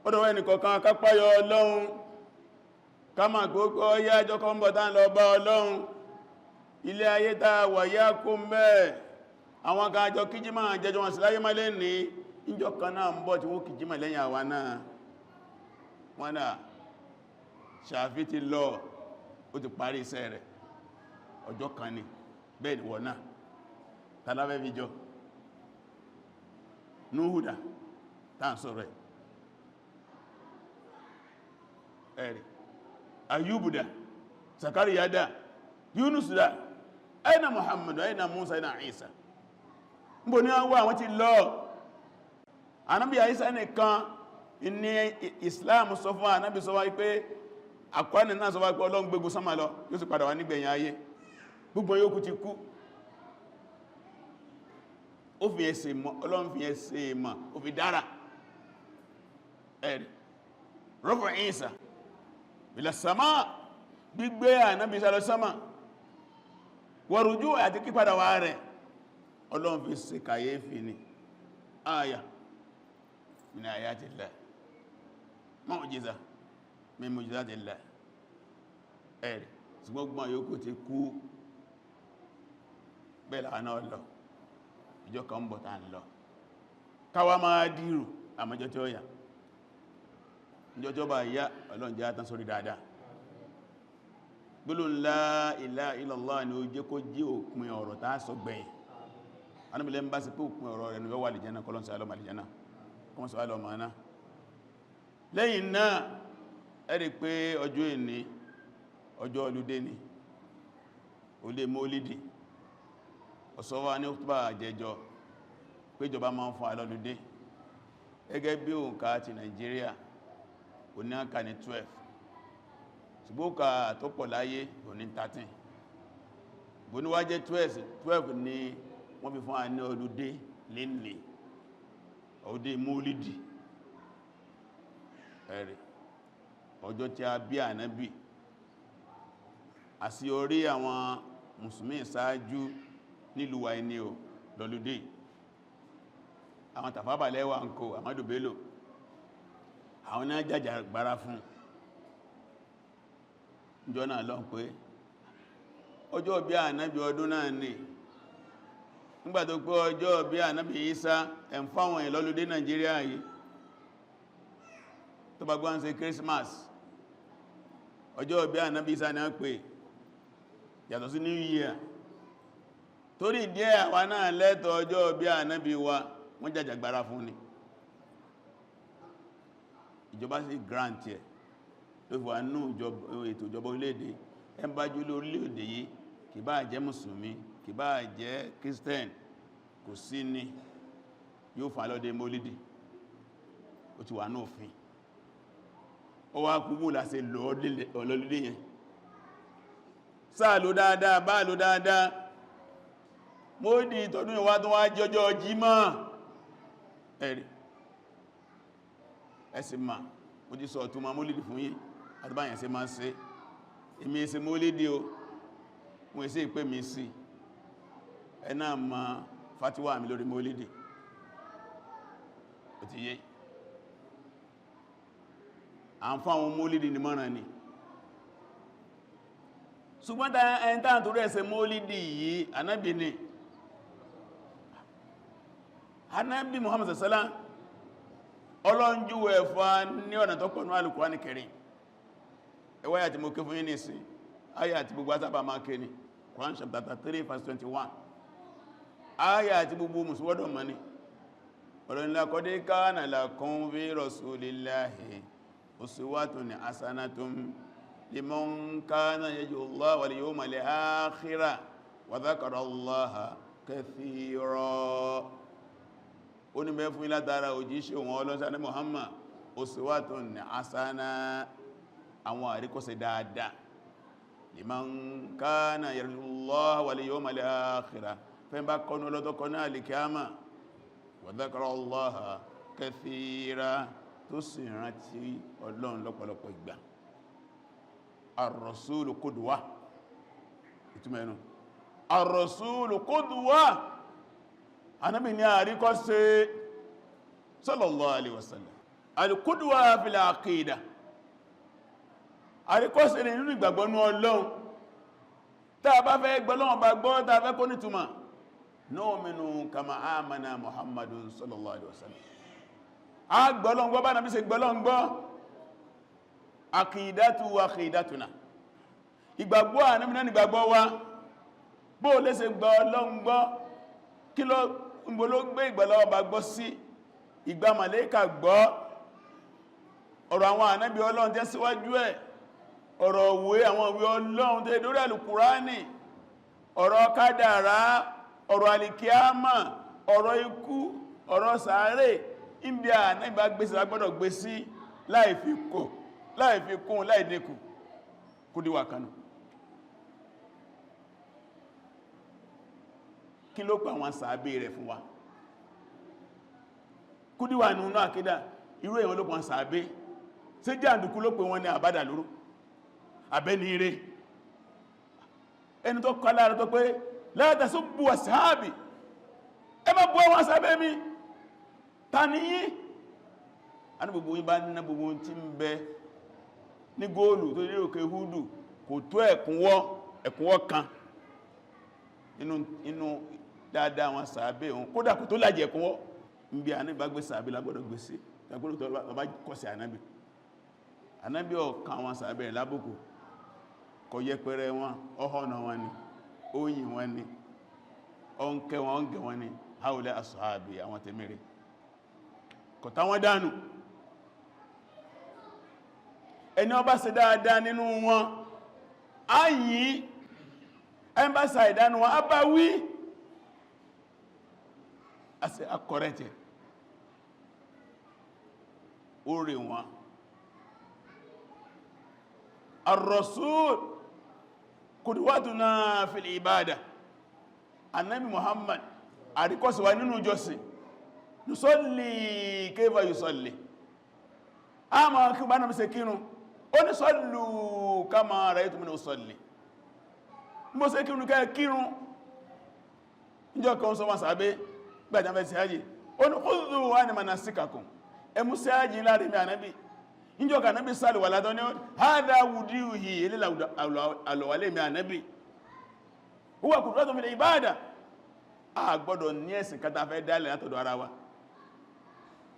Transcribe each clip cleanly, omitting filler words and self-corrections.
ọdọ̀ ẹni kọ̀kan kápáyọ Ọlọ́run ká máa gbogbo ọyá ẹjọ́ kan bọ̀ tán lọ bá Ọlọ́run ilé ayé tá wàyá kó mẹ́ àwọn kan àjọ kíjímà jẹjọ wọn sí láyé má lè ní ìjọ kan náà ń bọ̀ tí wọ́n kíjímà lẹ́yìn àwa náà wọ́n náà Ṣàfí ti lọ ó ti parí iṣẹ́ rẹ̀ ọjọ́ kan ni bẹ́ẹ̀ ni wọ́n náà tàlábẹ́ fi jọ Núhùdà tàà sọ̀rọ̀ ẹ̀rì Ayúbùdà Sakariyada Yúnúsùdà aina Muhammadu aina Musa aina Isa mbò ní àwọn ti lọ Ànábì Isa nìkan ní Islam sọ fún Ànábì sọ wá pé àkwánì náà sọ wá pé Ọlọ́run gbégun sánmà lọ yóò sì padà wá nígbẹ̀yìn ayé gbogbo yòókù ti kú ó fi ẹsẹ̀ mọ́ Ọlọ́run fi ẹsẹ̀ mọ́ ó fi dára ẹ̀rì rọ́fà Ìsá ila sama gbígbé Ànábì sálọ sámà wọ̀rùjú àti kípadà wá rẹ̀ Ọlọ́run fi ṣe kàyéfì ni àyà min ayatillah mu'jiza min mu'jizatillah ẹ̀rì ṣùgbọ́n yòókù ti kú bẹ́ẹ̀lá àná lọ ìjọ kan bọ̀ tàà lọ káwà máa dìrù àmọ́jọ́ tí ó yà ìjọ tí ó bá yá Ọlọ́run jẹ́ àtàn sórí dáadáa gbólóhùn la ilaha illallah ni ó jẹ́ kó jẹ́ òpin ọ̀rọ̀ tàà sọ gbẹ̀yìn anúbìlẹ̀ ń bá sí pé òpin ọ̀rọ̀ rẹ̀ ni yóò wà lè jẹ́nà kọlọ́n sí alọ́mà lè jẹ́nà kọmọ́ sí alọ́mà náà lẹ́yìn náà ẹ̀rí pé ọjọ́ ìní ọjọ́ olùdé ni olè mólídì ọ̀sọ́wà ní òtúbà jẹjọ péjọba máa ń fún alọ́lùdé gẹ́gẹ́ bí òǹkà ti Nàìjíríà òní àkà ní 12 ṣùgbókà tó pọ̀ láyé òní 13 bó ní wá jẹ́ 12 ni wọ́n fi fún a ní olùdé lẹ́nì ọdé mólídì ẹ̀rẹ̀ ọjọ́ tí a bí Ànábì àsí orí àwọn mùsùlùmí ṣáájú nílùú wa ní o lọ́lúdé àwọn Tàfàbà lẹ́wà ń kó Ahmadu Bello àwọn náà jàjà gbára fún ìjọ náà lọ pé ọjọ́ bí Ànábì ọdún náà ní nígbàtí pé ọjọ́ bí Ànábì Ìsá ẹ̀mfáwọn ìlọ́lúdé Nàìjíríà yìí tó bá gbọ́n ṣe Christmas ọjọ́ bí Ànábì Ìsá náà pé yàtọ̀ sí New Year torí díẹ̀ àwa náà lẹ́tọ̀ ọjọ́ bí Ànábì wa wọ́n jàjàgbára fún ni ìjọba sí grant ẹ̀ ló fi wà nínú ètò ìjọba orílẹ̀-èdè ẹmbájú lórílẹ̀-èdè yìí kì bá jẹ́ mùsùlùmí kì bá jẹ́ Christian kò sí ní yóò fà lọ́dẹ mólídì ó ti wà ní òfin ó wá kú bú láti lọ́lọ́lọ́lọ́lọ́lọ́ yẹn sáà ló dáadáa bá ló dáadáa mólídì tọdún ìwá tó wá jọjọ́ Jímọ̀ ẹ̀rì ẹ̀sìn ma ó jí sọ tó ma mólídì fún yín àdúbáyàn sí máa ń ṣe èmi ṣe mólídì o wọ́n ṣe ìpé mi sí ẹ̀nà ma fatiwa mi lórí mólídì ó ti yé à ń fáwọn mólídì ní mọ́ràn ni ṣùgbọ́n ẹni tàà tó rẹ̀ ṣe mólídì yìí Ànábì ni Ànábì Muhammad sallallahu ọlọ́njúwẹ̀ ẹ̀fà ní ọ̀nà tó pọ̀ ní Al-Qur'ani Karim ẹwà àti mo ké fún yín nísìn ayà àti gbogbo àtàbà máa ké ní Quran chapter 3 verse 21 ayà àti gbogbo mùsùlùmí mọ́ ní laqad kana lakum fi rasulillahi uswatun hasanatun liman kana yarju Allaha wal yawmal akhir wa dhakara Allaha kathira ó ní mẹ́ fún ilátara òjíṣẹ́ òun ọlọ́sà ní Muhammad uswatun hasana àwọn àríkọ́sẹ̀ dáadáa liman kana yarju Allaha wal yawmal akhir fẹ́ bá kọ́nà ọlọ́tọ́kọ́nà alìkíámà wa dhakara Allaha kathira tó sì rántí Ọlọ́run lọ́pọ̀lọpọ̀ ìgbà ar-rasulu qudwa ìtumẹ̀nu ar-rasulu qudwa Ànábì ní àríkọ́ṣe sallallahu alaihi wasallam al-qudwa fil aqida àríkọ́sí ni nínú ìgbàgbọ́ nínú Ọlọ́run tá bá fẹ́ gbọ́ Ọlọ́run bá gbọ́ tá fẹ́ kó nítumọ̀ nu'minu kama amana Muhammadun sallallahu alaihi wasallam a gbọ́ Ọlọ́run gbọ́ bá Nàbí ṣe gbọ́ Ọlọ́run gbọ́ aqidatu wa aqidatuna ìgbàgbọ́ Ànábì náà ni ìgbàgbọ́ wa bó lè ṣe gbọ́ Ọlọ́run gbọ́ kí ló ń bolo gbé ìgbàlọ́wọ́ bá gbọ́ sí ìgbà màlẹ́kà gbọ́ ọ̀rọ̀ àwọn ànábì Ọlọ́run tẹ́ síwájú ẹ̀ ọ̀rọ̀ òwe àwọn òwe Ọlọ́run tẹ́ lórí Al-Kùránì ọ̀rọ̀ kádàrá ọ̀rọ̀ alìkíámà ọ̀rọ̀ ikú ọ̀rọ̀ sàárè ìbí ànábì bá gbé sí lágbọ́dọ̀ gbé sí láì fi kún láì dínkù kó díwà kanú kí ló pa àwọn sàábé rẹ̀ fún wa kó díwà nínú àkídà irú èèyàn ló pa àwọn sàábé ṣé jàǹdùkú ló pè wọ́n ní àbádà lóró àbẹ́ni ire ẹni tó kọ́ lára tó pé la tasubbu ashabi ẹ má bú àwọn sàábé mi ta ni yín a ní gbogbo yín bá ní gbogbo tí ń bẹ ní góòlù tó ní òkè húdù kò tó ẹ̀kúnwọ́ kan inú dáadáa wọn sàábé òun kódà kò tó lájẹ̀ ẹ̀kúnwọ́ ń bí ànábì bá gbé sàábé lágbọ́dọ̀ gbé sí lágbọ́dọ̀ tó bá kọ́ sí ànábì ọ̀kan àwọn sàábé rẹ̀ lábùkù kò yẹpẹrẹ wọn ọ̀họ́nà wọn ni oyin wọn ni ọ̀nkẹ́ wọn ọ̀ngẹ̀ wọn ni haula ashabi àwọn tẹ̀mẹ́rẹ̀ kọ̀tá wọn dánù ẹni ó bá ṣe dáadáa nínú wọn ayí ẹni bá ṣe àìdánù wọn a bá wí a sì akọrẹ́tẹ̀ orí wọn ar-rasul qudwatuna fil ibada annabi Muhammad àríkọ́sí wa nínú jọ́sìn nusalli kayfa yusalli a ma kí bá náà ṣe kírun ó ní sallu kama ra'aytumuni usalli mo ṣe kírun kẹ́ kírun ìjọ kan sọ wọn sàbẹ́ gbàjá fẹ́ sí hajji ó ní khudhu anni manasikakum ẹ mú sí hajji láàrin mi ànábì ìjọ kan ànábì sálì wà látọ́ ní hadha wuduhi ilé alọ̀wàlẹ́ mi ànábì huwa qudwatun fil ibada a gbọ́dọ̀ ní ẹ̀sìn kátà fẹ́ dálẹ̀ látọ̀dọ̀ ara wa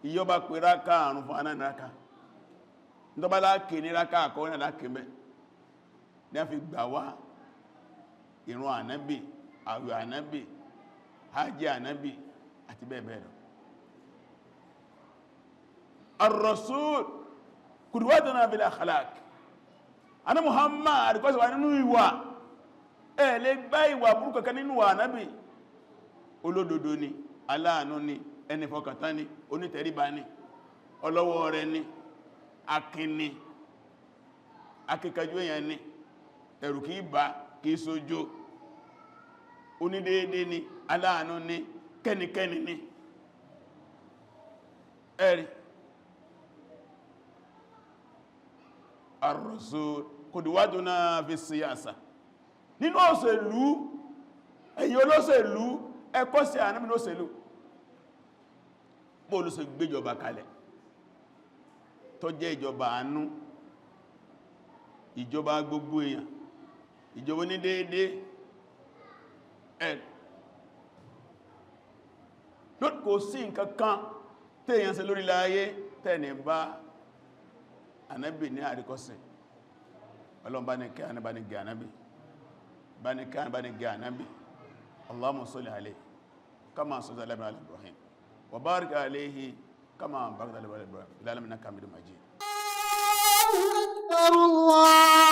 ìyọba pè ráká àrùn fún anáàráká ìjọba láàkè ní ráká àkọwọ́nà láàkè mẹ́ ní a fi gbà wá ìrun ànábì àwẹ̀ ànábì hajji ànábì àti bẹ́ẹ̀ bẹ́ẹ̀ lọ ar-rasul qudwatuna bil akhlaq aná Muhammad àríkọ́síwá nínú ìwà ẹ̀ lè gbá ìwà burúkú kankan nínú ànábì olódodo ni aláàánú ni ẹni fọkàntán ni onítẹríba ni ọlọ́wọ́ rẹ̀ ni akin ni akíkanjú èèyàn ni ẹ̀rù kìí bá kìí sójó onídéédé ni aláàánú ni kẹ́nikẹ́ni ni ẹ̀rí ar-rasul qudwatuna fi siyasa nínú òṣèlú ẹ̀yin olóṣèlú ẹkọ́ sí ànábì ní òṣèlú bóòlù ṣe gbéjọba kalẹ̀ tó jẹ́ ìjọba àánú ìjọba gbogbo èèyàn ìjọba ní déédé kò sí nǹkankan téèyàn ṣe lórí láyé tẹ́ni bá ànábì ní àríkọ́sí Ọlọ́run bá ní kẹ́ ànábì ní gẹ́ ànábì bá ní kẹ́ ànábì ní gẹ́ ànábì اللهم صل عليه كما صليت على ابراهيم وبارك عليه كما باركت على ابراهيم في العالمين انك حميد مجيد. الله